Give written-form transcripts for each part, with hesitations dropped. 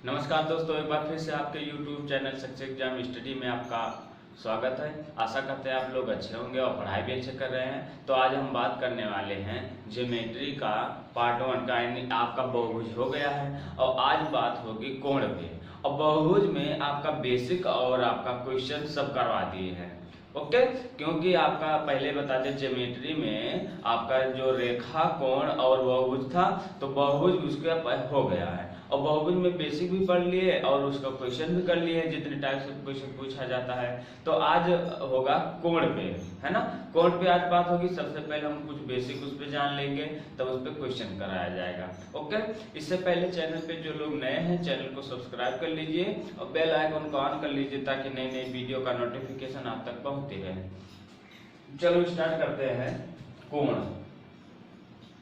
नमस्कार दोस्तों, एक बार फिर से आपके YouTube channel success exam study में आपका स्वागत है। आशा करते हैं आप लोग अच्छे होंगे और पढ़ाई भी अच्छे कर रहे हैं। तो आज हम बात करने वाले हैं ज्योमेट्री का पार्ट 1 का, यानी आपका बहुभुज हो गया है और आज बात होगी कोण पे। और बहुभुज में आपका बेसिक और आपका क्वेश्चन सब करवा दिए हैं। ओके, क्योंकि आपका पहले बता दें ज्योमेट्री में आपका जो रेखा कोण और बहुभुज था, तो बहुभुज उसके हो गया है और बहुभुज में बेसिक भी पढ़ लिए और उसका क्वेश्चन भी कर लिए हैं, जितने टाइप से क्वेश्चन पूछा जाता है। तो आज होगा कोण पे, है ना। कोण पे आज बात होगी। सबसे पहले हम कुछ बेसिक उस पे जान लेंगे, तब उस पे क्वेश्चन कराया जाएगा। ओके, इससे पहले चैनल पे जो लोग नए हैं चैनल को सब्सक्राइब कर लीजिए और बेल आइकन को ऑन कर लीजिए ताकि नई नई वीडियो का नोटिफिकेशन आप तक पहुंचती रहे। चलो स्टार्ट करते हैं। कोण।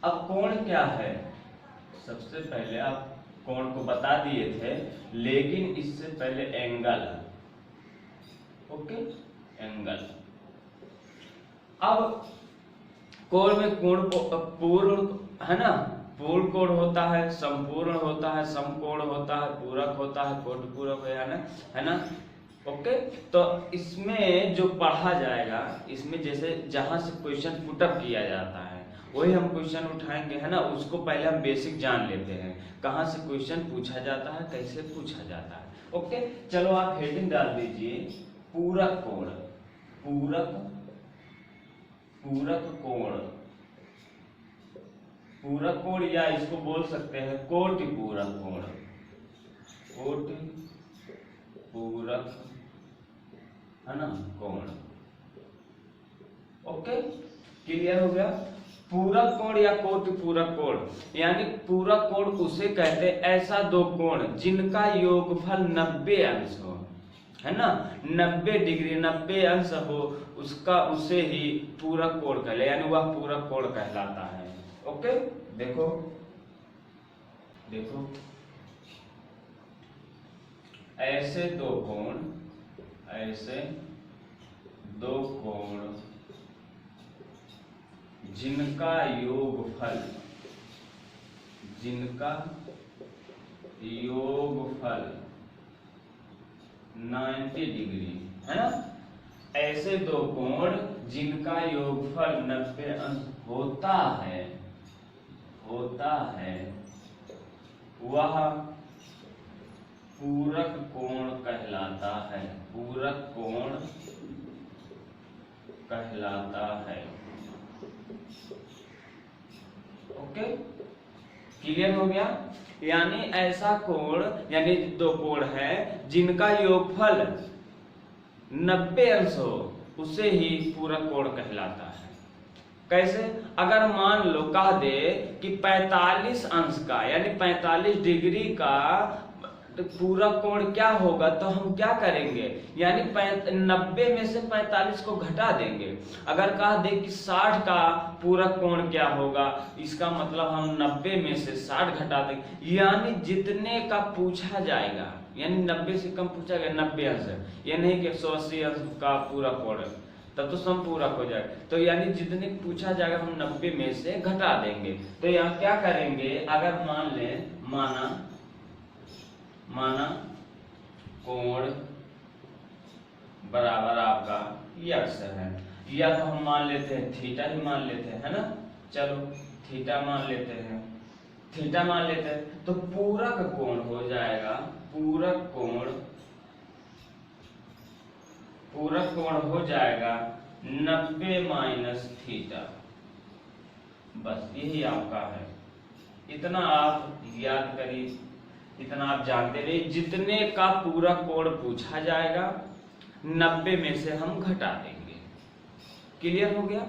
अब कोण क्या है, सबसे पहले आप कोण को बता दिए थे, लेकिन इससे पहले एंगल। Okay, angle. अब कोण में कोण पूर्ण, है ना, पूर्ण कोण होता है, संपूर्ण होता है, समकोण होता है, पूरक होता है, कोटि पूरक है ना। ओके, तो इसमें जो पढ़ा जाएगा, इसमें जैसे जहां से क्वेश्चन पुटअप किया जाता है वही हम क्वेश्चन उठाएंगे, है ना। उसको पहले हम बेसिक जान लेते हैं, कहाँ से क्वेश्चन पूछा जाता है, कैसे पूछा जाता है। ओके, चलो आप हेडिंग डाल दीजिए पूरक कोण। पूरक पूरक कोण। पूरक कोण या इसको बोल सकते हैं कोटि पूरक कोण। कोटि पूरक, है ना, कोण। ओके, क्लियर हो गया। पूरक कोण या कोटि पूरक कोण, यानी पूरक कोण उसे कहते हैं ऐसा दो कोण जिनका योगफल 90 अंश हो, है ना। 90 डिग्री 90 अंश हो, उसे ही पूरक कोण कहले, यानी वह पूरक कोण कहलाता है। ओके, देखो देखो, ऐसे दो कोण, ऐसे दो कोण जिनका योगफल 90 डिग्री, है ना। ऐसे दो कोण जिनका योगफल 90 अंश होता है वह पूरक कोण कहलाता है। पूरक कोण कहलाता है। ओके, क्लियर हो गया। यानी ऐसा कोण, यानी दो कोण है जिनका योगफल 90 अंश हो, उसे ही पूरक कोण कहलाता है। कैसे? अगर मान लो कह दे कि 45 अंश का, यानी 45 डिग्री का पूरक कोण क्या होगा, तो हम क्या करेंगे, यानी 90 में से 45 को घटा देंगे। अगर कह दे कि 60 का पूरक कोण क्या होगा, इसका मतलब हम 90 में से 60 घटा देंगे, यानी जितने का पूछा जाएगा, यानी 90 से कम पूछा गया 90 अंश, ये नहीं कि 180 अंश का पूरक कोण, तब तो समपूरक हो जाएगा। तो यानी जितने पूछा जाएगा हम 90 में से घटा देंगे। तो यहाँ क्या करेंगे, अगर मान ले, माना कोण बराबर आपका यक्स है, या तो हम मान लेते हैं थीटा ही मान लेते हैं, है ना। चलो थीटा मान लेते हैं, तो पूरक कोण हो जाएगा, पूरक कोण हो जाएगा 90 माइनस थीटा। बस यही आपका है। इतना आप याद करिए, इतना आप जानते रहिए, जितने का पूरक कोण पूछा जाएगा 90 में से हम घटा देंगे। क्लियर हो गया।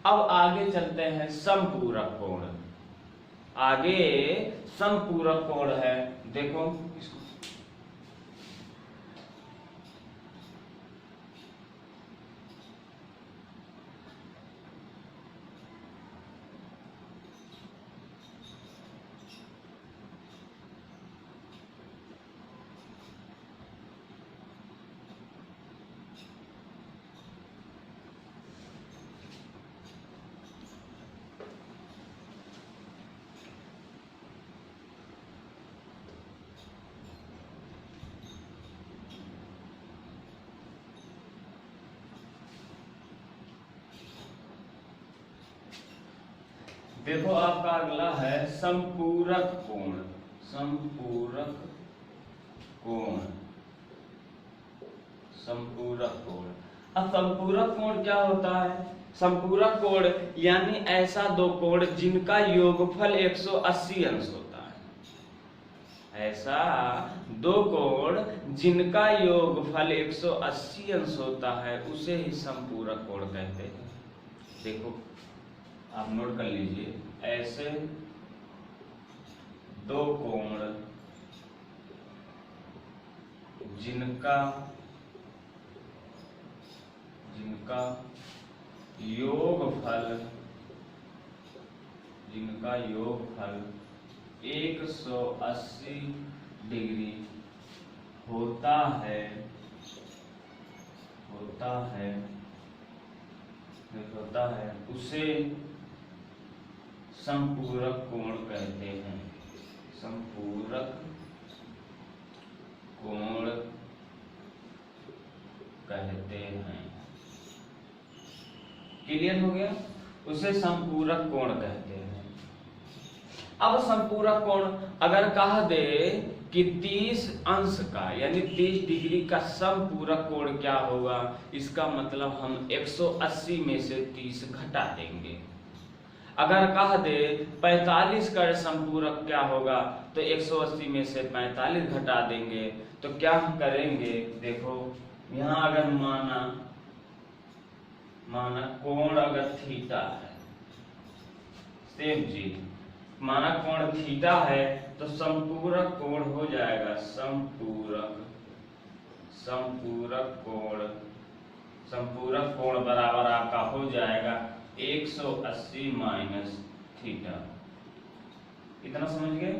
अब आगे चलते हैं समपूरक कोण। आगे समपूरक कोण है, देखो इसको देखो आपका अगला है संपूरक कोण। संपूरक कोण, संपूरक कोण। अब संपूरक कोण क्या होता है? संपूरक कोण यानी ऐसा दो कोण जिनका योगफल 180 अंश होता है। ऐसा दो कोण जिनका योगफल 180 अंश होता है उसे ही संपूरक कोण कहते हैं। देखो आप नोट कर लीजिए, ऐसे दो कोण जिनका योगफल 180 डिग्री होता है उसे संपूरक कोण कहते हैं। संपूरक कोण कहते हैं। क्लियर हो गया? उसे संपूरक कोण कहते हैं। अब संपूरक कोण अगर कहा दे कि 30 अंश का यानी 30 डिग्री का संपूरक कोण क्या होगा, इसका मतलब हम 180 में से 30 घटा देंगे। अगर कहा दे 45 का संपूरक क्या होगा, तो 180 में से 45 घटा देंगे। तो क्या करेंगे, देखो यहाँ अगर माना कोण अगर थीटा है, सेम चीज माना कोण थीटा है, तो संपूरक कोण हो जाएगा संपूरक कोण बराबर आपका हो जाएगा 180 माइनस थीटा। इतना समझ गए?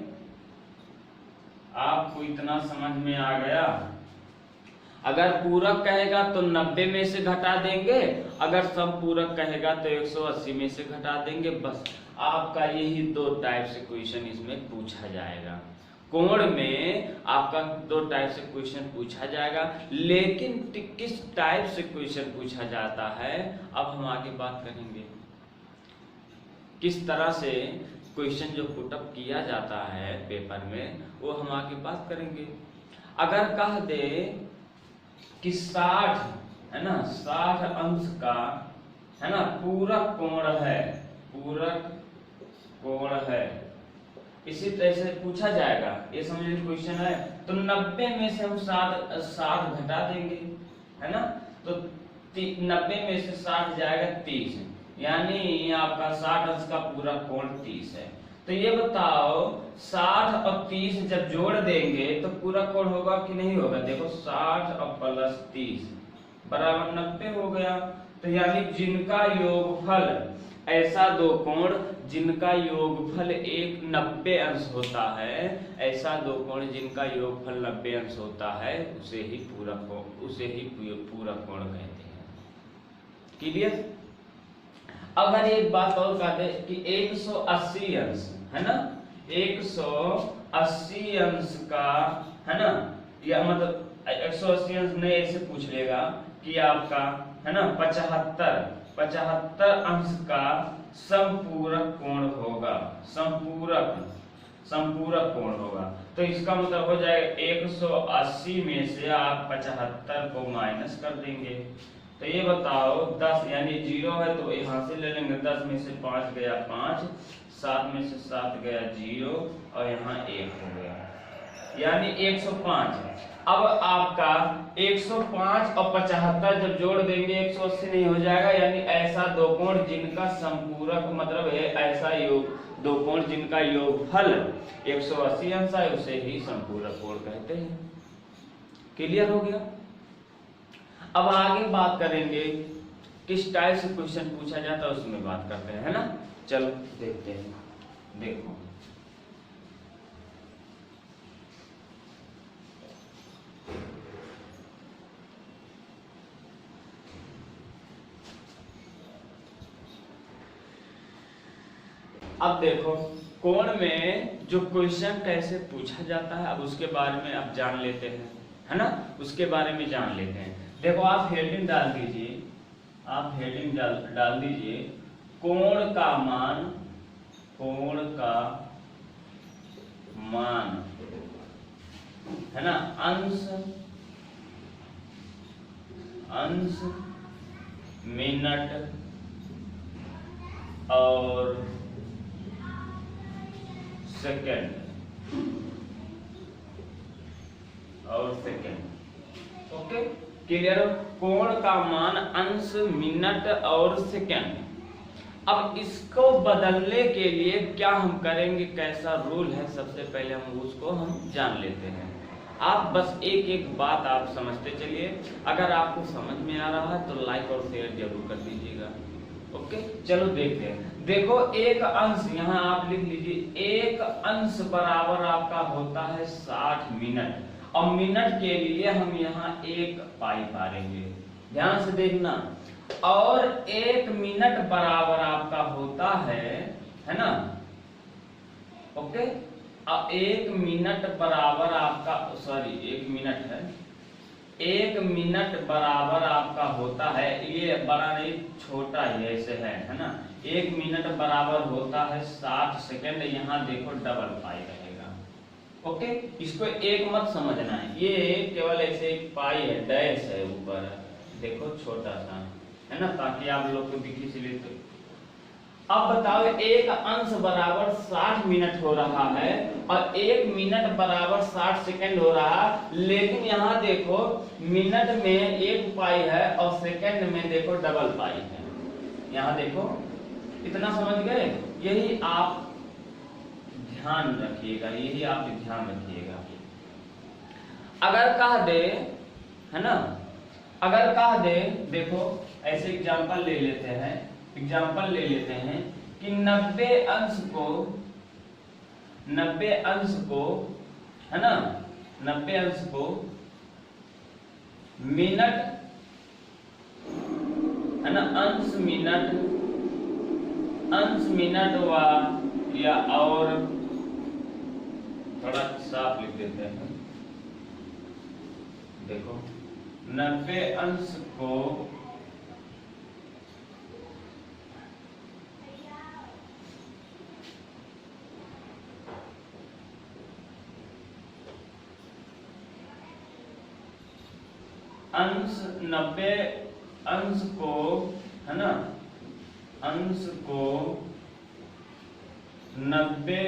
आपको इतना समझ में आ गया? अगर पूरक कहेगा तो 90 में से घटा देंगे, अगर संपूरक कहेगा तो 180 में से घटा देंगे। बस आपका यही दो टाइप से क्वेश्चन इसमें पूछा जाएगा। कोण में आपका दो टाइप से क्वेश्चन पूछा जाएगा, लेकिन किस टाइप से क्वेश्चन पूछा जाता है अब हम आगे बात करेंगे। किस तरह से क्वेश्चन जो पुटअप किया जाता है पेपर में वो हम आगे बात करेंगे। अगर कह दे कि 60 है ना, 60 अंश का है ना पूरक कोण है, इसी तरह से पूछा जाएगा। ये समझिए क्वेश्चन है, तो 90 में से हम 60 घटा देंगे, है ना, तो 90 में से 60 जाएगा 30, यानी आपका 60 अंश का पूरक कोण 30 है। तो ये बताओ 60 और 30 जब जोड़ देंगे तो पूरक कोण होगा कि नहीं होगा? देखो 60 और प्लस 30 बराबर 90 हो गया। तो यानी जिनका योगफल, ऐसा दो कोण जिनका योगफल 90 अंश होता है, ऐसा दो कोण जिनका योगफल 90 अंश होता है उसे ही पूरक कोण कहते हैं। क्लियर? अगर एक बात और कह दे कि 180 अंश है ना, 180 अंश का है ना, या मतलब 180 अंश नहीं ऐसे पूछ लेगा कि आपका है ना 75 अंश का संपूरक कोण होगा, संपूरक कोण होगा। तो इसका मतलब हो जाएगा 180 में से आप 75 को माइनस कर देंगे। तो ये बताओ 10 यानी 0 है तो यहाँ से ले लेंगे, 10 में से 5 गया 5, 7 में से 7 गया 0 और यहाँ 1 हो गया, यानी 105। अब आपका 105 और 75 जब जोड़ देंगे 180 नहीं हो जाएगा, यानी ऐसा दो कोण जिनका संपूरक मतलब है ऐसा दो कोण जिनका योगफल 180 अंश है उसे ही संपूरक कोण कहते हैं। क्लियर हो गया? अब आगे बात करेंगे किस टाइप से क्वेश्चन पूछा जाता है उसमें बात करते हैं, है ना। चलो देखते हैं। देखो अब देखो कोण में जो क्वेश्चन कैसे पूछा जाता है अब उसके बारे में आप जान लेते हैं, है ना, उसके बारे में जान लेते हैं। देखो आप हेडिंग डाल दीजिए, आप हेडिंग डाल दीजिए कोण का मान कोण का मान, है ना, अंश मिनट और सेकंड ओके, क्लियर। कोण का मान अंश मिनट और सेकंड। अब इसको बदलने के लिए क्या हम करेंगे, कैसा रूल है, सबसे पहले हम जान लेते हैं। आप बस एक एक बात आप समझते चलिए। अगर आपको समझ में आ रहा है तो लाइक और शेयर जरूर कर दीजिएगा। ओके, चलो देखते हैं। देखो, एक अंश, यहाँ आप लिख लीजिए, एक अंश बराबर आपका होता है 60 मिनट। और मिनट के लिए हम यहाँ 1 पाई पारेंगे, ध्यान से देखना। और 1 मिनट बराबर आपका होता है ना, ओके। अब 1 मिनट बराबर आपका, सॉरी 1 मिनट है, 1 मिनट बराबर आपका होता है, ये बड़ा नहीं छोटा ही ऐसे है ना। 1 मिनट बराबर होता है 60 सेकंड। यहाँ देखो डबल पाई रहेगा, ओके। इसको एक मत समझना है, ये केवल ऐसे एक पाई है, डैश है ऊपर, देखो छोटा सा, है ना, ताकि आप लोग को दिखी चलिए। तो अब बताओ, एक अंश बराबर 60 मिनट हो रहा है और 1 मिनट बराबर 60 सेकंड हो रहा है, लेकिन यहाँ देखो मिनट में 1 पाई है और सेकंड में देखो डबल पाई है। यहाँ देखो, इतना समझ गए? यही आप ध्यान रखिएगा, यही आप ध्यान रखिएगा। अगर कह दे, है ना, अगर कह दे, देखो ऐसे एग्जांपल ले लेते हैं कि 90 अंश को, है ना, 90 अंश को मिनट, है ना, अंश मिनट व या और थोड़ा साफ लिख देते हैं। देखो, 90 अंश को अंश 90 अंश को, है ना, अंश को 90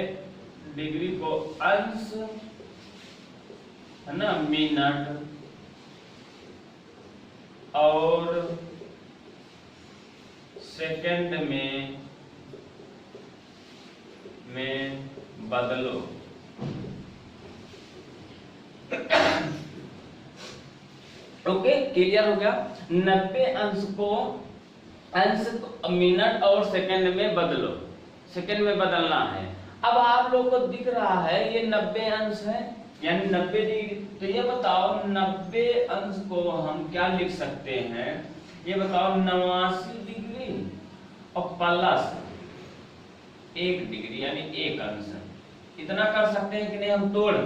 डिग्री को अंश, है ना, मिनट और सेकंड में बदलो। ओके, क्लियर हो गया? 90 अंश को मिनट और सेकंड में बदलो, सेकंड में बदलना है। अब आप लोग को दिख रहा है ये 90 अंश है, यानी 90 डिग्री। तो ये बताओ 90 अंश को हम क्या लिख सकते हैं, ये बताओ 89 डिग्री और प्लस 1 डिग्री यानी 1 अंश। इतना कर सकते हैं कि नहीं? हम तोड़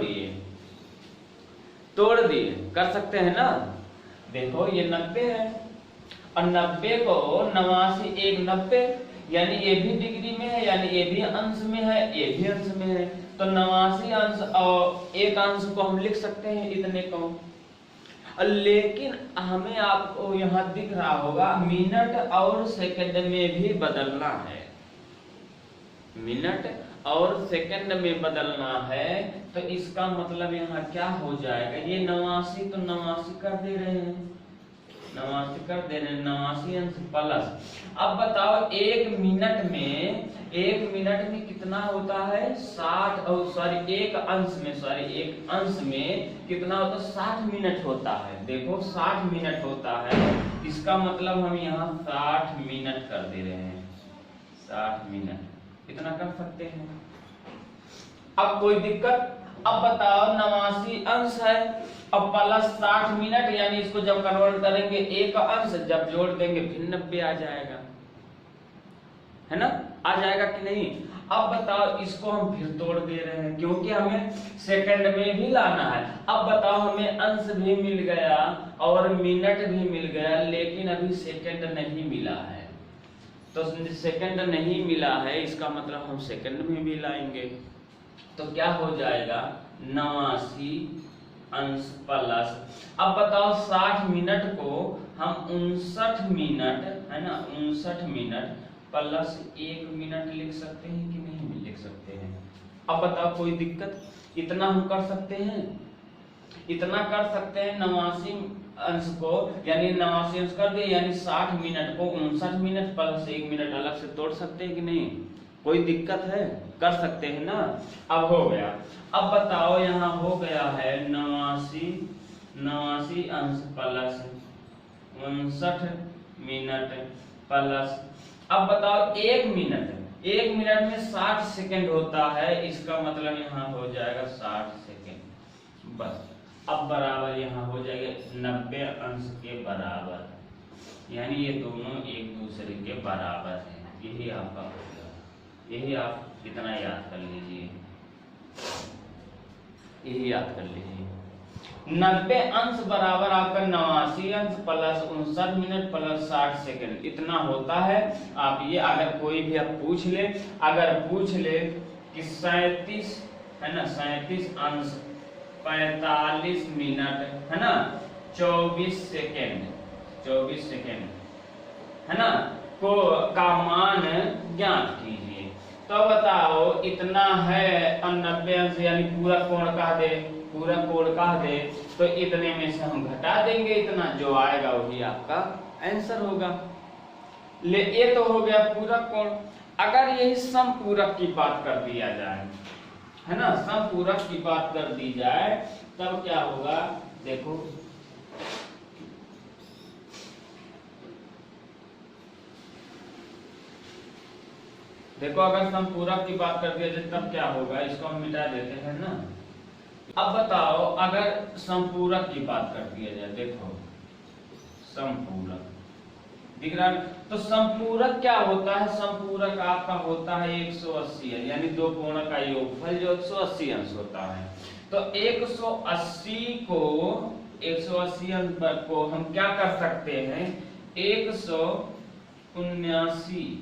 दिए, कर सकते हैं ना। देखो ये 90 है और 90 को 89 1 90, यानी ये भी डिग्री में है, यानी ये भी अंश में है, ये भी अंश में है। तो 89 अंश और 1 अंश को हम लिख सकते हैं इतने को। लेकिन हमें आपको यहाँ दिख रहा होगा मिनट और सेकंड में भी बदलना है, मिनट और सेकंड में बदलना है। तो इसका मतलब यहाँ क्या हो जाएगा, ये 89 तो 89 कर दे रहे हैं, 89 अंश प्लस। अब बताओ 1 मिनट में कितना होता है 60, और सॉरी 1 अंश में कितना होता है 60 मिनट होता है। देखो 60 मिनट होता है, इसका मतलब हम यहाँ 60 मिनट कर दे रहे हैं, 60 मिनट इतना कर सकते हैं। अब कोई दिक्कत? अब बताओ 89 अंश है अब प्लस 60 मिनट, यानी इसको जब कन्वर्ट करेंगे 1 अंश, जब जोड़ देंगे फिर 90 आ जाएगा, है ना, आ जाएगा कि नहीं? अब बताओ इसको हम फिर तोड़ दे रहे हैं क्योंकि हमें सेकंड में भी लाना है। अब बताओ हमें अंश भी मिल गया और मिनट भी मिल गया, लेकिन अभी सेकंड नहीं मिला है। तो सेकंड नहीं मिला है, इसका मतलब हम सेकंड में भी लाएंगे। तो क्या हो जाएगा 89 अंश प्लस, अब बताओ 60 मिनट को हम 59 मिनट, है ना, 59 मिनट प्लस 1 मिनट लिख सकते हैं कि नहीं लिख सकते हैं? अब बताओ कोई दिक्कत? इतना हम कर सकते हैं, इतना कर सकते हैं। 89 अंश को यानी 89 अंश कर दिए, यानी 60 मिनट को 59 मिनट प्लस 1 मिनट अलग से तोड़ सकते हैं कि नहीं? कोई दिक्कत है? कर सकते हैं ना। अब हो गया। अब बताओ यहाँ हो गया है 89 अंश प्लस 59 मिनट प्लस, अब बताओ 1 मिनट में 60 सेकंड होता है, इसका मतलब यहाँ हो जाएगा 60 सेकंड बस। अब बराबर यहाँ हो जाएगा 90 अंश के बराबर, यानी ये दोनों एक दूसरे के बराबर है। यही आपका हो गया, यही आप इतना याद कर लीजिए, यही याद कर लीजिए। 90 अंश बराबर आपका 89 अंश प्लस 59 मिनट प्लस 60 सेकंड, इतना होता है। आप ये अगर कोई भी आप पूछ ले, अगर पूछ ले कि 37 है ना, 37 अंश 45 मिनट है ना 24 सेकंड, 24 सेकंड है ना को का मान ज्ञात कीजिए। तो बताओ इतना है 90 अंश यानी पूरा कोण कह दे, पूरा कोण कह दे, तो इतने में से हम घटा देंगे, इतना जो आएगा वही आपका आंसर होगा। ले ये तो हो गया पूरा कोण। अगर यही समपूरक की बात कर दिया जाए, है ना, समपूरक की बात कर दी जाए, तब क्या होगा देखो, देखो अगर समपूरक की बात कर दिया जाए तब क्या होगा, इसको हम मिटा देते हैं ना। अब बताओ अगर समपूरक की बात कर दिया जाए, देखो समपूरक दिख रहा है, तो समपूरक क्या होता है? समपूरक आपका होता है 180 यानी दो कोण का योगफल जो 180 अंश होता है। तो 180 अंश को हम क्या कर सकते हैं, 179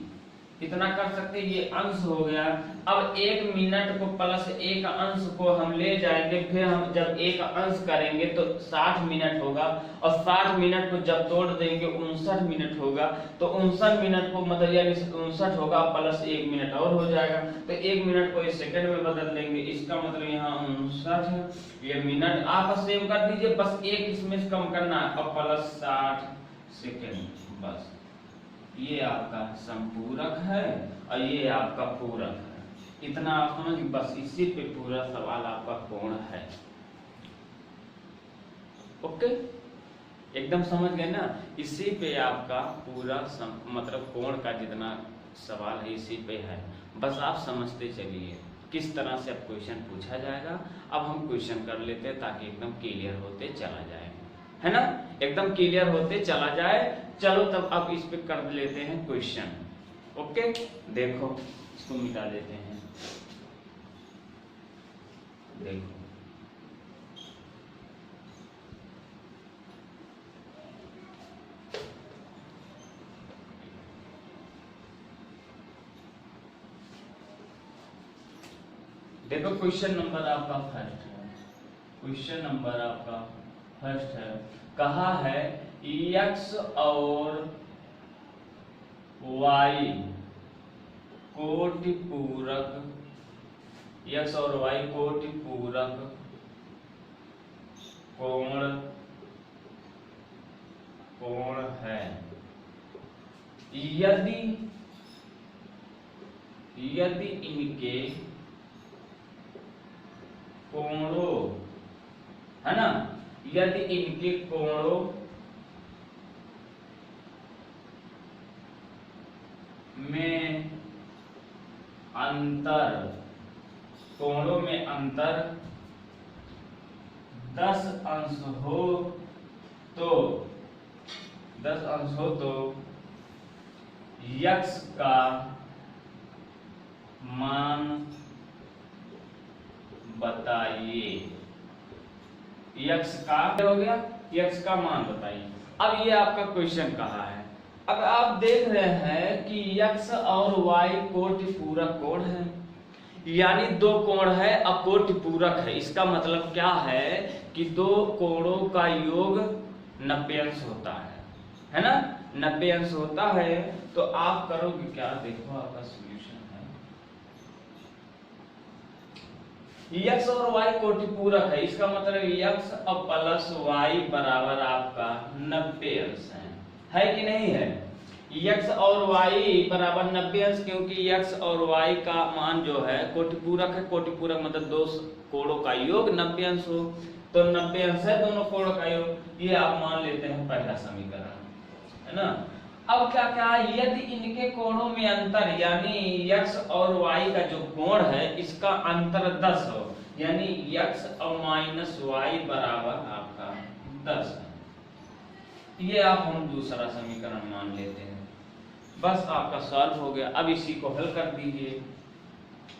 इतना कर सकते हैं, ये अंश हो गया। अब 1 मिनट को प्लस 1 अंश को हम ले जाएंगे, फिर हम जब 1 अंश करेंगे तो 60 मिनट होगा, और 60 मिनट को जब तोड़ देंगे 59 मिनट होगा, तो 59 मिनट को मतलब यानी 59 होगा प्लस 1 मिनट और हो जाएगा, तो 1 मिनट को इस सेकंड में बदल देंगे, इसका मतलब यहाँ 59 ये मिनट आप सेव कर दीजिए, बस एक इसमें से कम करना है, अब प्लस 60 सेकंड बस। ये आपका संपूरक है और ये आपका पूरक है, इतना आप समझ, बस इसी पे पूरा सवाल आपका कोण है। ओके, एकदम समझ गए ना, इसी पे आपका पूरा मतलब कोण का जितना सवाल है इसी पे है, बस आप समझते चलिए किस तरह से अब क्वेश्चन पूछा जाएगा। अब हम क्वेश्चन कर लेते हैं ताकि एकदम क्लियर होते चला जाए, है ना, एकदम क्लियर होते चला जाए। चलो तब अब इस पे कर लेते हैं क्वेश्चन। ओके, देखो इसको मिटा देते हैं, देखो देखो क्वेश्चन नंबर आपका फर्स्ट है, क्वेश्चन नंबर आपका फर्स्ट है, कहा है x और y कोटि पूरक, x और y कोटि पूरक कोण है यदि इनके कोणों, है ना, यदि इनके कोणों में अंतर, कोणों में अंतर 10 अंश हो तो, 10 अंश हो तो x का मान बताइए। x का क्या हो गया, x का मान बताइए। अब ये आपका क्वेश्चन कहा है, अब आप देख रहे हैं कि x और y कोटि पूरक कोण है, यानी दो कोण है अकोटि पूरक है। इसका मतलब क्या है कि दो कोणों का योग 90 अंश होता है ना, 90 अंश होता है। तो आप करोगे क्या, देखो आपका सॉल्यूशन है x और y कोटि पूरक है, इसका मतलब x और प्लस y बराबर आपका 90 अंश है कि नहीं है। x और y बराबर 90 अंश, क्योंकि x और y का मान जो है कोटि पूरक है। कोटि पूरक मतलब दो कोणों का योग 90 अंश हो, तो 90 अंश है दोनों कोणों का योग। ये आप मान लेते हैं पहला समीकरण, है ना। अब क्या क्या, यदि इनके कोणों में अंतर यानी x और y का जो कोण है इसका अंतर 10 हो, यानी x और माइनस y बराबर आपका 10 है। ये आप हम दूसरा समीकरण मान लेते हैं। बस आपका सॉल्व हो गया। अब इसी को हल कर दीजिए,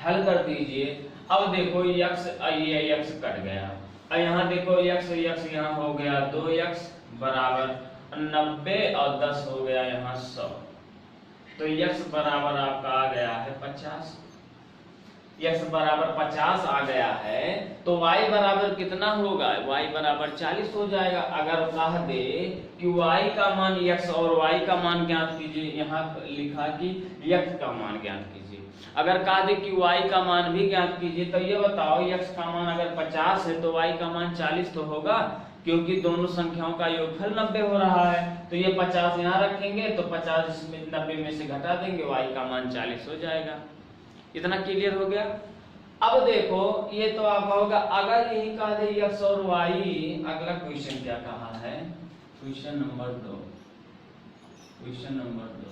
हल कर दीजिए। अब देखो x, ये x कट गया, और यहाँ देखो x यहाँ हो गया 2x बराबर 90 और 10 हो गया यहाँ 100, तो x बराबर आपका आ गया है 50। x बराबर 50 आ गया है, तो y बराबर कितना होगा, y बराबर 40 हो जाएगा। अगर कह दे कि y का मान x और y का मान ज्ञात कीजिए, यहाँ लिखा कि x का मान ज्ञात कीजिए। अगर कह दे कि y का मान भी ज्ञात कीजिए, तो ये बताओ x का मान अगर 50 है तो y का मान 40 तो होगा, क्योंकि दोनों संख्याओं का योगफल 90 हो रहा है। तो ये 50 यहाँ रखेंगे तो 50 इसमें 90 में से घटा देंगे, y का मान 40 हो जाएगा। इतना क्लियर हो गया। अब देखो ये तो आपका होगा, अगर यही कहा दे x और y, अगला क्वेश्चन क्या कहा है, क्वेश्चन नंबर 2, क्वेश्चन नंबर 2।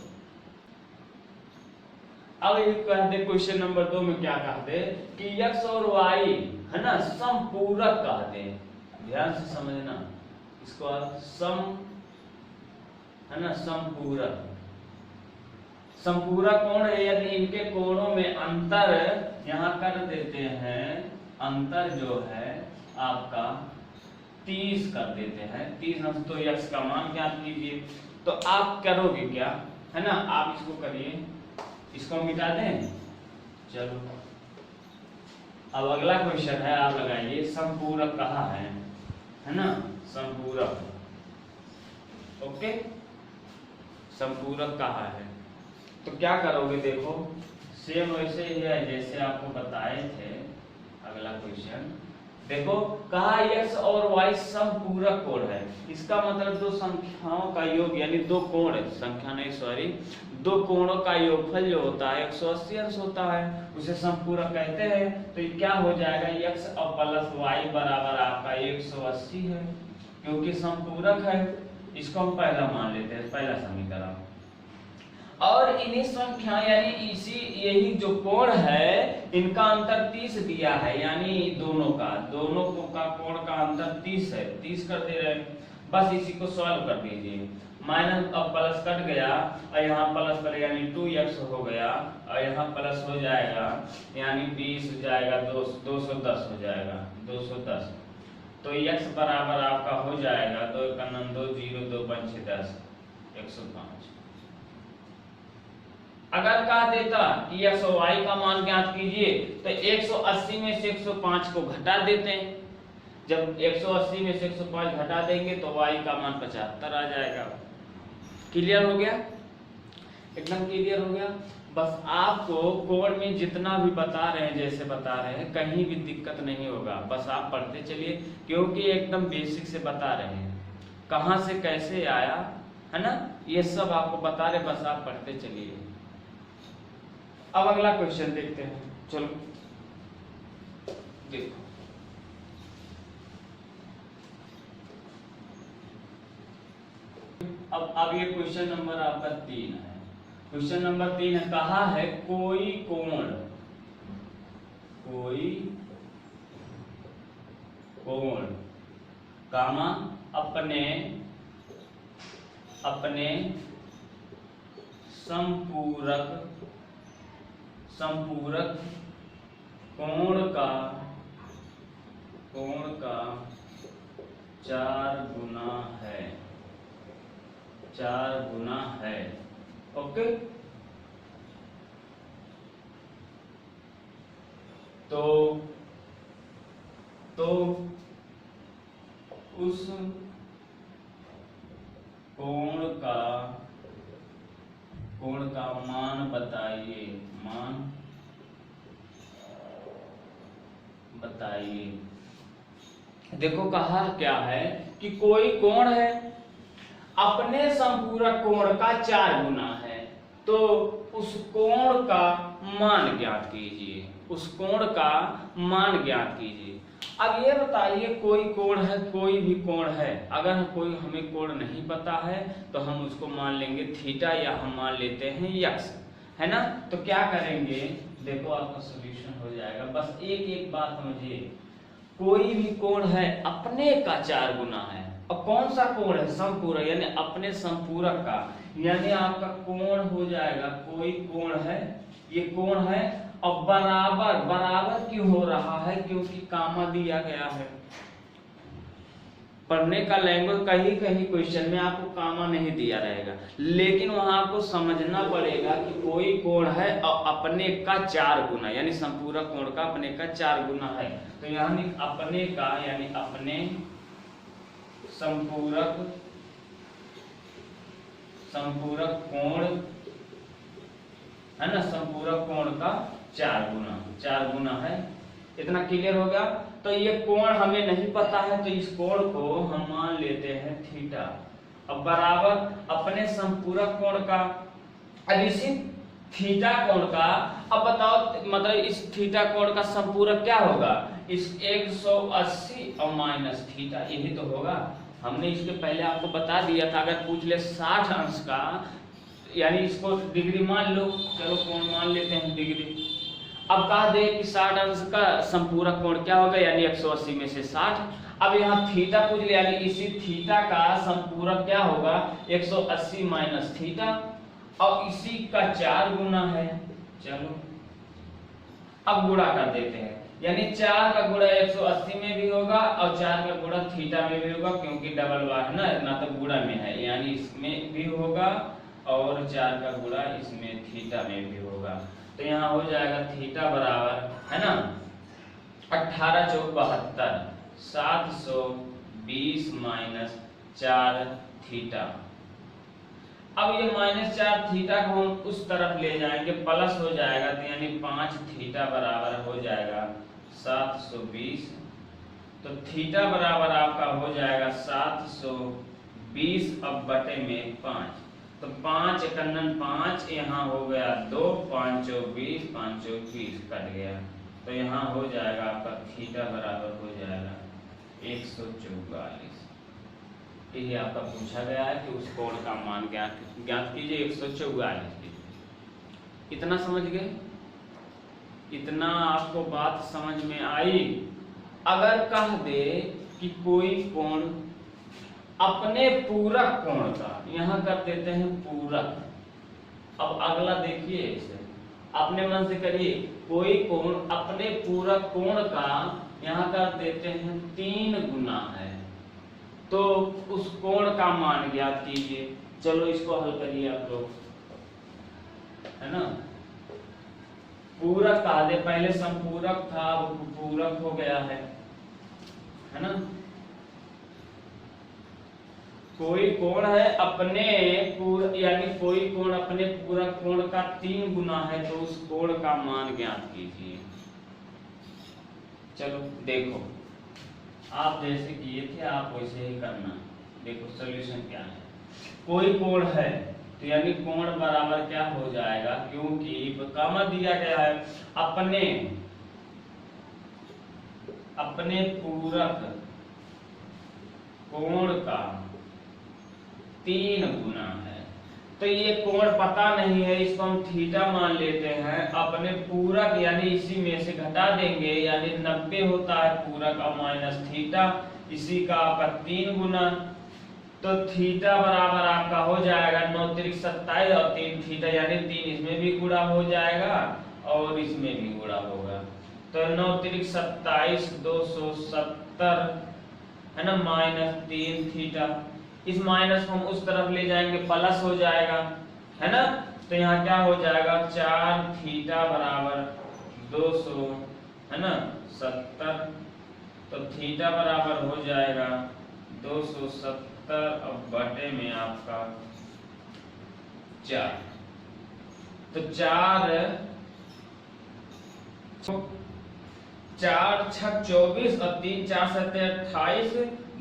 अब ये कह दे क्वेश्चन नंबर 2 में क्या कहा दे कि x और y है ना समपूरक कहा दे, ध्यान से समझना इसको, सम है ना समपूरक, संपूरक कोण है, यदि इनके कोणों में अंतर यहाँ कर देते हैं, अंतर जो है आपका 30 कर देते हैं, 30 अंश, तो x का मान ज्ञात कीजिए। तो आप करोगे क्या, है ना, आप इसको करिए, इसको मिटा दें। चलो अब अगला क्वेश्चन है, आप लगाइए संपूरक कहाँ है ना, संपूरक, ओके, संपूरक कहाँ है। तो क्या करोगे, देखो सेम वैसे ही है जैसे आपको बताए थे। अगला क्वेश्चन देखो, कहा x और y समपूरक कोण है, इसका मतलब दो संख्याओं का योग यानी दो कोण, संख्या नहीं सॉरी, दो कोणों का योगफल जो होता है 180 अंश होता है, उसे समपूरक कहते हैं। तो ये क्या हो जाएगा, x और प्लस y बराबर आपका 180 है, क्योंकि समपूरक है। इसको हम पहला मान लेते हैं, पहला समीकरण। और इन्हीं संख्या यानी इसी यही जो कोण है इनका अंतर 30 दिया है, यानी दोनों का कोण का अंतर 30 है, 30 कर दे रहे हैं। बस इसी को सॉल्व कर दीजिए, माइनस अब प्लस कट गया और यहाँ प्लस कर यानी 2x हो गया, और यहाँ प्लस हो जाएगा यानी 20 हो जाएगा, 210 हो जाएगा, 210। तो x बराबर आपका हो जाएगा 2 का 2 0 2 5 10 105। अगर कहा देता कि x और y का मान ज्ञात कीजिए, तो 180 में से 105 को घटा देते हैं। जब 180 में से 105 घटा देंगे तो y का मान 75 आ जाएगा। क्लियर हो गया, एकदम क्लियर हो गया। बस आपको कोड में जितना भी बता रहे हैं जैसे बता रहे हैं कहीं भी दिक्कत नहीं होगा, बस आप पढ़ते चलिए, क्योंकि एकदम बेसिक से बता रहे हैं, कहां से कैसे आया है ना, ये सब आपको बता रहे, बस आप पढ़ते चलिए। अब अगला क्वेश्चन देखते हैं, चलो देखो। अब ये क्वेश्चन नंबर आपका 3 है। क्वेश्चन नंबर 3 है, कहा है कोई कोण कामा अपने संपूरक कोण का 4 गुना है। 4 गुना है। ओके, तो उस कोण का मान बताइए, देखो कहा क्या है कि कोई कोण है अपने संपूरक कोण का 4 गुना है, तो उस कोण का मान ज्ञात कीजिए, उस कोण का मान ज्ञात कीजिए। अब ये बताइए कोई कोण है, कोई भी कोण है, अगर कोई हमें कोण नहीं पता है तो हम उसको मान लेंगे थीटा या हम मान लेते हैं यक्स, है ना। तो क्या करेंगे, देखो आपका सॉल्यूशन हो जाएगा। बस एक बात समझिए, कोई भी कोण है अपने का 4 गुना है, और कौन सा कोण है, समपूरक, यानी अपने संपूरक का, यानी आपका कोण हो जाएगा, कोई कोण है, ये कोण है, और बराबर क्यों हो रहा है, क्योंकि कामा दिया गया है। पढ़ने का लैंग्वेज कहीं क्वेश्चन में आपको कामा नहीं दिया रहेगा, लेकिन वहां आपको समझना पड़ेगा कि कोई कोण है और अपने का 4 गुना, यानी संपूरक कोण का अपने का 4 गुना है। तो यानी अपने का, यानी अपने संपूरक कोण है ना, संपूरक कोण का 4 गुना है। इतना क्लियर हो गया। तो ये कोण हमें नहीं पता है, तो इस कोण को हम मान लेते हैं थीटा। अब बराबर अपने संपूरक कोण का, अब इसी थीटा कोण का, अब बताओ मतलब इस थीटा कोण का संपूरक क्या होगा, इस 180 और माइनस थीटा, यही तो होगा। हमने इसके पहले आपको बता दिया था, अगर पूछ ले 60 अंश का, यानी इसको डिग्री मान लो, चलो कोण मान लेते हैं डिग्री। अब कहा दे कि 60 अंश का संपूरक कोण क्या होगा, यानी 180 में से 60। अब यहाँ थीटा पूछ लिया, यानी इसी थीटा का संपूरक क्या होगा, 180 माइनस थीटा, और इसी का 4 गुना है। चलो अब गुणा कर देते हैं, यानी 4 का गुणा 180 में भी होगा और 4 का गुणा थीटा में भी होगा, क्योंकि डबल बार ना तो गुणा में है, यानी इसमें भी होगा और 4 का गुणा इसमें थीटा में भी होगा। तो यहाँ हो जाएगा थीटा बराबर, है ना, 18 चौक 72, 720 माइनस 4 थीटा। अब ये माइनस 4 थीटा को हम उस तरफ ले जाएंगे, प्लस हो जाएगा, तो यानी 5 थीटा बराबर हो जाएगा 720। तो थीटा बराबर आपका हो जाएगा 720 अब बटे में 5, तो 5 एकन्नन 5, यहाँ हो गया 2, 5 चौक 20, 5 चौक 20 कट गया, तो यहाँ हो जाएगा आपका थीटा बराबर हो जाएगा 144। यही आपका पूछा गया है कि उस कोण का मान ज्ञात कीजिए, 144। इतना समझ गए, इतना आपको बात समझ में आई। अगर कह दे कि कोई कोण अपने पूरक कोण का, यहां कर देते हैं पूरक। अब अगला देखिए, इसे अपने मन से करिए, कोई कोण अपने पूरक कोण का यहां कर देते हैं 3 गुना है, तो उस कोण का मान ज्ञात कीजिए। चलो इसको हल करिए आप लोग, है ना। पूरक कहा दे, पहले संपूरक था अब पूरक हो गया है ना। कोई कोण है अपने यानी कोई कोण अपने पूरक कोण का 3 गुना है, तो उस कोण का मान ज्ञात कीजिए। चलो देखो, आप जैसे किए थे आप वैसे ही करना। देखो सॉल्यूशन क्या है, कोई कोण है तो यानी कोण बराबर क्या हो जाएगा, क्योंकि कामा दिया गया है, अपने पूरक कोण का 3 गुना है। तो ये कोण पता नहीं है, इसको हम थीटा मान लेते हैं। अपने पूरक यानी इसी में से घटा देंगे, यानी 90 होता है पूरक और माइनस थीटा, इसी का आपका 3 गुना, तो थीटा बराबर आपका हो जाएगा 9 त्रिक 27 और 3 थीटा, यानी 3 इसमें भी गुणा हो जाएगा और इसमें भी गुणा होगा, तो 9 त्रिक 27 270 है ना, माइनस 3 थीटा, इस माइनस को हम उस तरफ ले जाएंगे, प्लस हो जाएगा, है ना। तो यहाँ क्या हो जाएगा, 4 थीटा बराबर 200, है ना, 70। तो थीटा बराबर हो जाएगा 270 अब बटे में आपका 4। तो 4 4 6 24 और 3 4 7 28,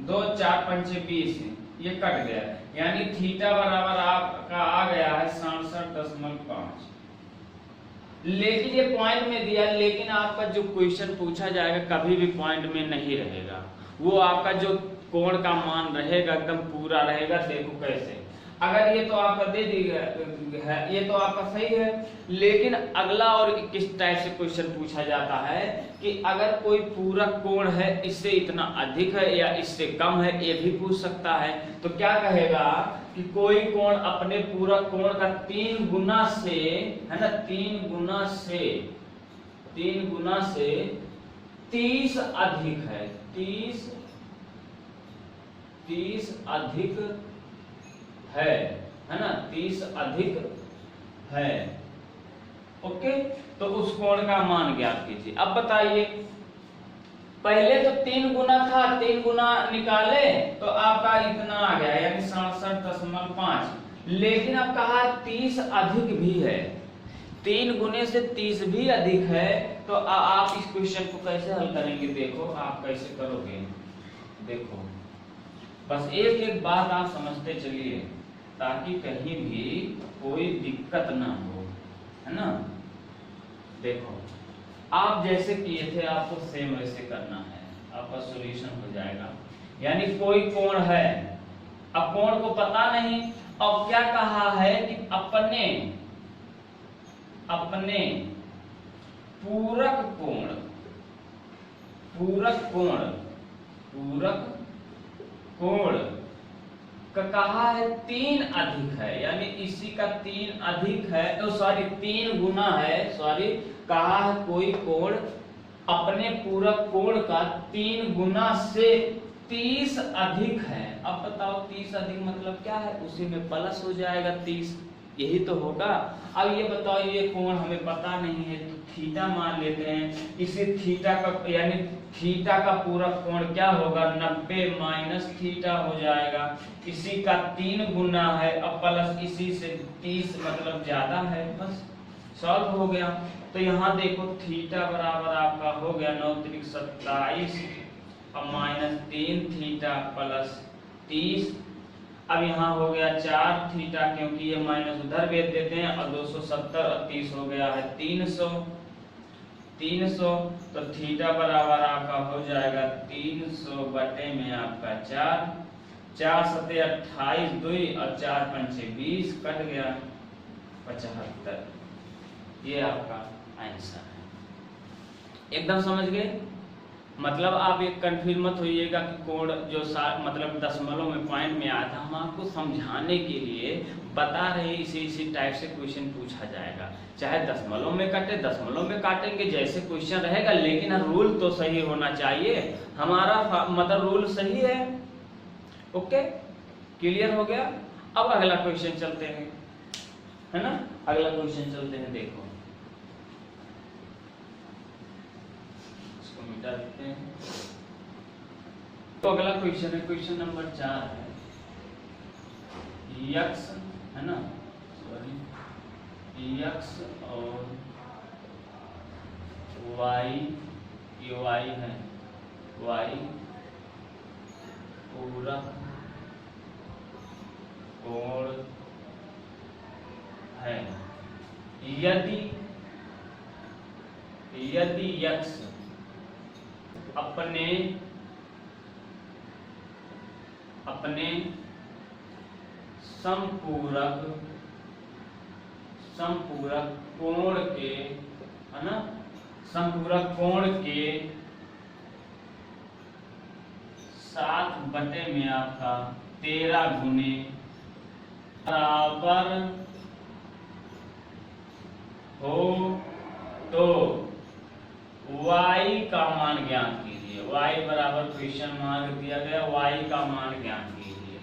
2 4 5 20, ये कट गया, यानी थीटा बराबर आपका आ गया है 67.5। लेकिन ये पॉइंट में दिया, लेकिन आपका जो क्वेश्चन पूछा जाएगा कभी भी पॉइंट में नहीं रहेगा, वो आपका जो कोण का मान रहेगा एकदम पूरा रहेगा। देखो कैसे, अगर ये तो आपका दे दिया है, ये तो आपका सही है, लेकिन अगला और किस टाइप से क्वेश्चन पूछा जाता है कि अगर कोई पूरक कोण है, इससे इतना अधिक है या इससे कम है, ये भी पूछ सकता है। तो क्या कहेगा कि कोई कोण अपने पूरक कोण का 3 गुना से, है ना, 3 गुना से 30 अधिक है, 30 अधिक है ना, 30 अधिक है। ओके, तो उस कोण का मान ज्ञात कीजिए। अब बताइए, पहले तो 3 गुना था, 3 गुना निकाले तो आपका इतना आ गया, यानी 67.5। लेकिन अब कहा 30 अधिक भी है, 3 गुने से 30 भी अधिक है। तो आप इस क्वेश्चन को कैसे हल करेंगे, देखो आप कैसे करोगे। देखो बस एक एक बात आप समझते चलिए, ताकि कहीं भी कोई दिक्कत ना हो, है ना। देखो आप जैसे किए थे, आपको सेम वैसे करना है, आपका सॉल्यूशन हो जाएगा। यानी कोई कोण है, अब कोण को पता नहीं, अब क्या कहा है कि अपने पूरक कोण का कहा है 3 अधिक है, यानी इसी का 3 अधिक है, तो सॉरी 3 गुना है, सॉरी कहा है कोई कोण अपने पूरक कोण का 3 गुना से 30 अधिक है। अब बताओ 30 अधिक मतलब क्या है, उसी में प्लस हो जाएगा 30, यही तो होगा। अब ये बताओ, ये कोण हमें पता नहीं है, तो थीटा मान लेते हैं। इसी थीटा का, यानी थीटा का पूरक कोण क्या होगा, 90 माइनस थीटा हो जाएगा। इसी का 3 गुना है, अब प्लस इसी से 30 मतलब ज्यादा है, बस सॉल्व हो गया। तो यहाँ देखो थीटा बराबर आपका हो गया 9 त्रिक 27 और माइनस 3 थीटा प्लस 30। अब यहाँ हो गया 4 थीटा, क्योंकि ये माइनस उधर भेज देते हैं, और 270 और 30 हो गया है 300। तो थीटा बराबर आपका हो जाएगा 300 बटे में आपका 4, 4 सते 28, 2 और 4 पंचे 20, कट गया 75। ये आपका आंसर है। एकदम समझ गए। मतलब आप एक कंफ्यूज मत होइएगा कि कोण जो मतलब दशमलव में पॉइंट में आया था, हम आपको समझाने के लिए बता रहे हैं, इसी टाइप से क्वेश्चन पूछा जाएगा। चाहे दशमलव में काटे, दशमलव में काटेंगे, जैसे क्वेश्चन रहेगा, लेकिन रूल तो सही होना चाहिए। हमारा मतलब रूल सही है। ओके, क्लियर हो गया। अब अगला क्वेश्चन चलते हैं, है ना, अगला क्वेश्चन चलते हैं। देखो मिटा देते हैं। तो अगला क्वेश्चन है, क्वेश्चन नंबर 4 है, यक्स, है ना, सॉरी यक्स और वाई, ये वाई है, वाई पूरक कोण है। यदि यक्स अपने समपूरक कोण के, है ना, समपूरक कोण के 7 बटे में आपका 13 गुने बराबर हो तो y का मान ज्ञात कीजिए। y बराबर क्वेश्चन मार्क दिया गया, y का मान ज्ञात कीजिए।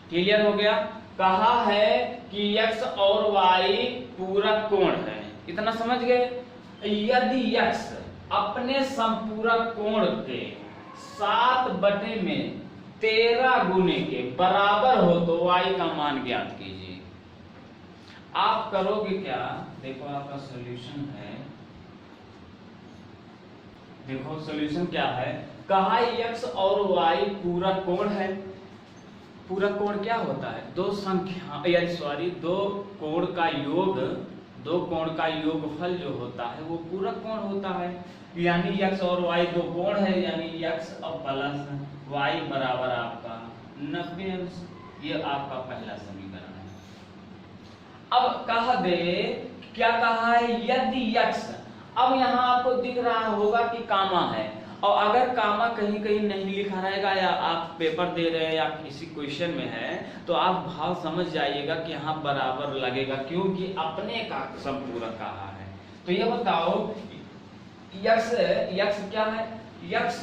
क्लियर हो गया। कहा है कि x और y पूरक कोण है, इतना समझ गए। यदि x अपने संपूरक कोण के 7/13 गुने के बराबर हो तो y का मान ज्ञात कीजिए। आप करोगे क्या, देखो आपका सॉल्यूशन है, देखो सॉल्यूशन क्या है। कहा x और y पूरक कोण है। पूरक कोण क्या होता है, दो संख्या दो कोण का योग, दो कोण का योगफल जो होता है वो पूरक कोण होता है। यानी x और y दो कोण है, यानी x प्लस y बराबर आपका 90 अंश। ये आपका पहला समीकरण है। अब कहा दे, क्या कहा है, यदि x, अब यहाँ आपको दिख रहा होगा कि कामा है, और अगर कामा कहीं कहीं नहीं लिखा रहेगा या आप पेपर दे रहे हैं या किसी क्वेश्चन में है तो आप भाव समझ जाइएगा कि यहाँ बराबर लगेगा, क्योंकि अपने का संपूरक कहा है। तो ये बताओ x क्या है, x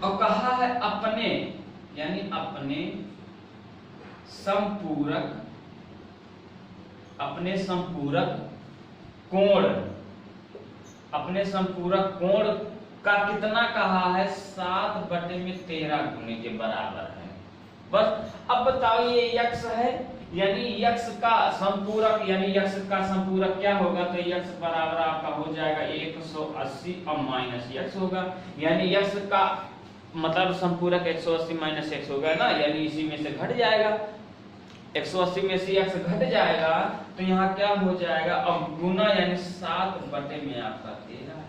और कहा है अपने, यानी अपने संपूरक कोण, अपने संपूरक कोण का कितना कहा है, 7/13 गुने के बराबर है। बस अब बताओ ये x है, यानी x का संपूरक, यानी x का संपूरक क्या होगा, तो x बराबर आपका हो जाएगा 180 और माइनस x होगा, यानी x का मतलब संपूरक 180 माइनस x होगा ना, यानी इसी में से घट जाएगा, 180 में से x घट जाएगा तो यहाँ क्या हो जाएगा, अब गुना, यानी 7/13 में आपका 13 है।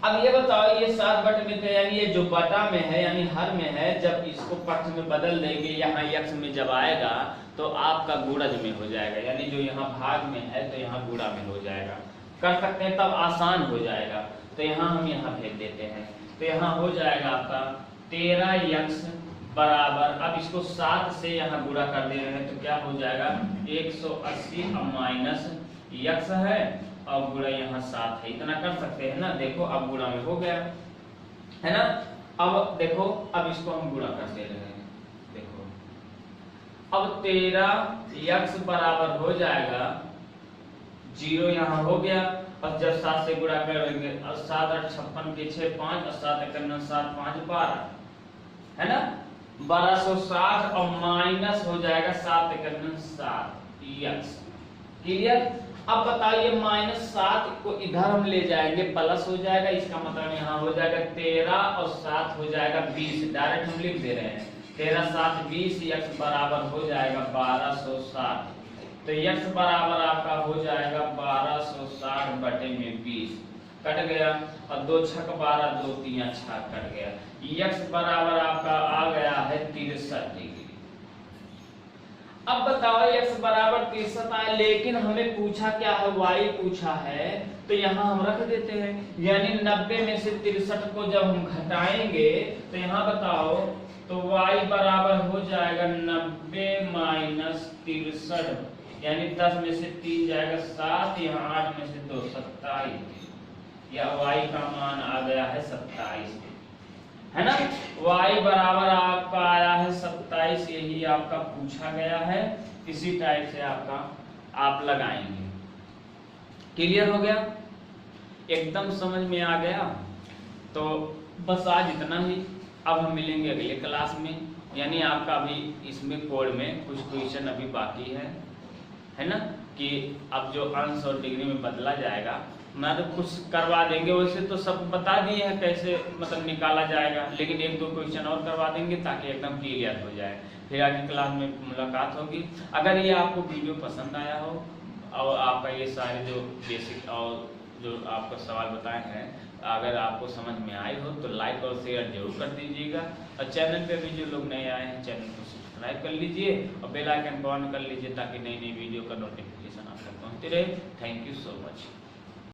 अब ये बताओ ये 7/13 यानी ये जो बटा में है यानी हर में है, जब इसको पक्ष में बदल देंगे यहाँ x में जब आएगा तो आपका गुणज में हो जाएगा, यानी जो यहाँ भाग में है तो यहाँ गुणा में हो जाएगा। कर सकते हैं, तब आसान हो जाएगा। तो यहाँ हम यहाँ भेज देते हैं, तो यहाँ हो जाएगा आपका 13x बराबर, अब इसको 7 से यहाँ गुणा कर दे रहे हैं तो क्या हो जाएगा 180 और माइनस x है और गुणा यहाँ 7 है, इतना कर सकते हैं ना। देखो अब गुणा में हो गया है ना। अब देखो अब इसको हम गुणा कर दे रहे हैं, देखो अब 13x बराबर हो जाएगा 0, यहाँ हो गया, और जब 7 से गुणा करेंगे, और 7 8 56 के 6 5 और 7 1 9 7 5 12 है ना, 1260 और माइनस हो जाएगा 7 1 9 7 x। क्लियर। अब बताइए -7 को इधर हम ले जाएंगे, प्लस हो जाएगा, इसका मतलब यहाँ हो जाएगा 13 और 7 हो जाएगा 20, डायरेक्ट हम लिख दे रहे हैं 13 7 20, x बराबर हो जाएगा 1260। तो x बराबर आपका हो जाएगा 1260/20, कट गया, और 2 छक 12 2 3 6 कट गया, x बराबर आपका आ गया है 63 डिग्री। अब बताओ x बराबर 63 आए, लेकिन हमें पूछा क्या है, y पूछा है, तो यहाँ हम रख देते हैं, यानी 90 में से 63 को जब हम घटाएंगे तो यहाँ बताओ तो y बराबर हो जाएगा 90 माइनस 63, यानी 10 में से 3 जाएगा 7, यहाँ 8 में से 2 27, या y का मान आ गया है 27, है ना। y बराबर आपका आया है 27, यही आपका पूछा गया है, इसी टाइप से आपका आप लगाएंगे। क्लियर हो गया, एकदम समझ में आ गया। तो बस आज इतना ही, अब हम मिलेंगे अगले क्लास में, यानी आपका अभी इसमें कोड में कुछ क्वेश्चन अभी बाकी है ना, कि अब जो अंश और डिग्री में बदला जाएगा, मैं तो कुछ करवा देंगे, वैसे तो सब बता दिए हैं कैसे मतलब निकाला जाएगा, लेकिन 1 2 क्वेश्चन और करवा देंगे ताकि एकदम क्लियर हो जाए। फिर आगे क्लास में मुलाकात होगी। अगर ये आपको वीडियो पसंद आया हो और आपका ये सारे जो बेसिक और जो आपको सवाल बताए हैं अगर आपको समझ में आए हो तो लाइक और शेयर जरूर कर दीजिएगा, और चैनल पे भी जो लोग नए आए हैं चैनल को सब्सक्राइब कर लीजिए और बेल आइकन ऑन कर लीजिए ताकि नई नई वीडियो का नोटिफिकेशन आप तक पहुँचते रहे। Thank you so much.